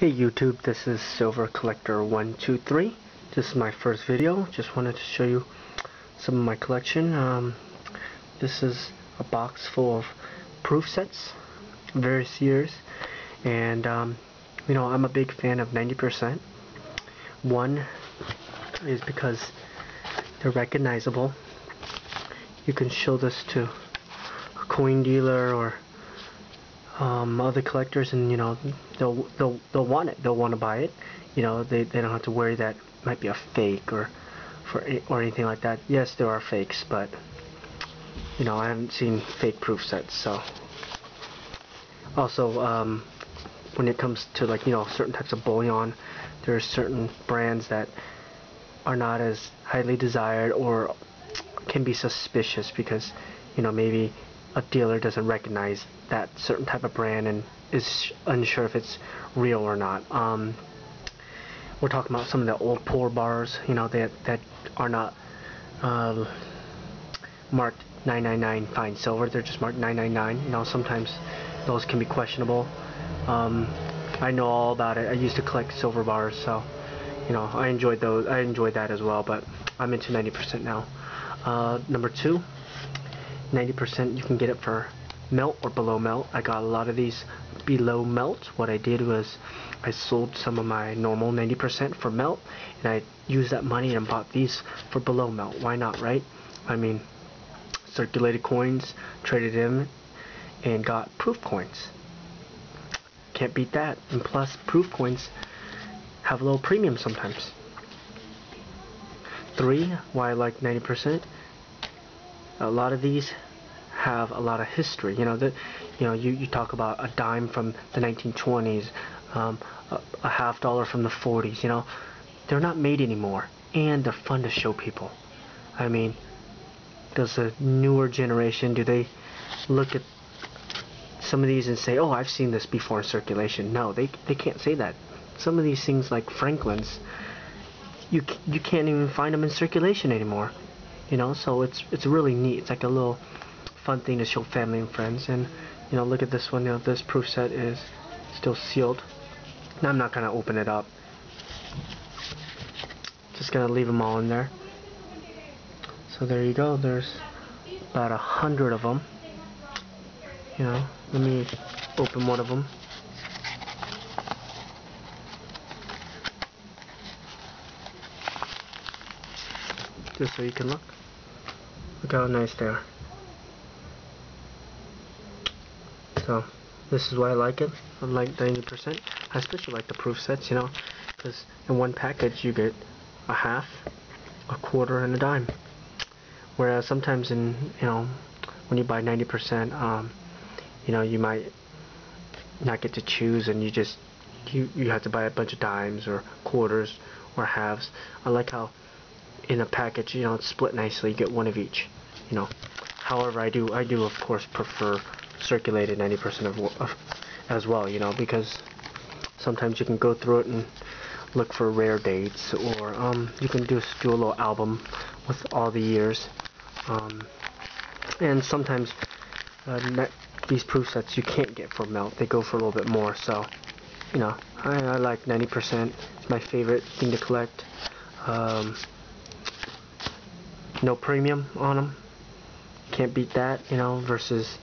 Hey YouTube, this is Silver Collector 123. This is my first video. Just wanted to show you some of my collection. This is a box full of proof sets, various years, and you know, I'm a big fan of 90%. One is because they're recognizable. You can show this to a coin dealer or other collectors, and you know, they'll want it. They'll want to buy it. You know, they don't have to worry that it might be a fake or anything like that. Yes, there are fakes, but you know, I haven't seen fake proof sets. So also, when it comes to, like, you know, certain types of bullion, there are certain brands that are not as highly desired or can be suspicious because, you know, maybe a dealer doesn't recognize that certain type of brand and is unsure if it's real or not. We're talking about some of the old pour bars, you know, that are not marked 999 fine silver. They're just marked 999. You know, sometimes those can be questionable. I know all about it. I used to collect silver bars, so you know, I enjoyed those. I enjoyed that as well, but I'm into 90% now. Number two, 90% you can get it for melt or below melt. I got a lot of these below melt. What I did was I sold some of my normal 90% for melt, and I used that money and bought these for below melt. Why not, right? I mean, circulated coins, traded in, and got proof coins. Can't beat that. And plus, proof coins have a little premium sometimes. Three, why I like 90%. A lot of these have a lot of history. You know, you talk about a dime from the 1920s, a half dollar from the 40s. You know, they're not made anymore, and they're fun to show people. I mean, does the newer generation, do they look at some of these and say, "Oh, I've seen this before in circulation"? No, they can't say that. Some of these things, like Franklin's, you can't even find them in circulation anymore. You know, so it's really neat. It's like a little fun thing to show family and friends. And you know, look at this one. You know, this proof set is still sealed. Now I'm not gonna open it up. Just gonna leave them all in there. So there you go. There's about 100 of them. You know, let me open one of them. Just so you can look. Look how nice they are. So this is why I like it. I like 90%. I especially like the proof sets, you know, because in one package you get a half, a quarter, and a dime. Whereas sometimes in, you know, when you buy 90%, you know, you might not get to choose, and you have to buy a bunch of dimes or quarters or halves. I like how in a package, you know, it's split nicely. You get one of each. You know, however, I do of course prefer circulated 90% of as well. You know, because sometimes you can go through it and look for rare dates, or you can do a little album with all the years. And sometimes these proof sets you can't get for melt. They go for a little bit more. So, you know, I like 90%. It's my favorite thing to collect. No premium on them. Can't beat that, you know, versus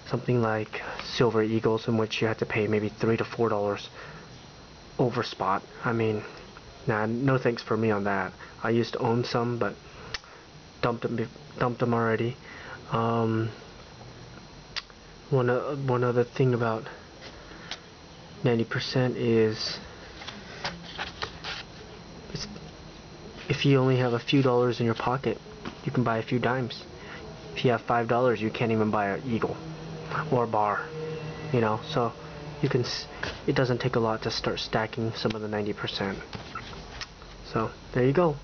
something like Silver Eagles, in which you have to pay maybe $3 to $4 over spot. I mean, nah, no thanks for me on that. I used to own some, but dumped them already. One other thing about 90% is if you only have a few dollars in your pocket, you can buy a few dimes. If you have $5, you can't even buy an eagle or a bar. You know, so you can. It doesn't take a lot to start stacking some of the 90%. So there you go.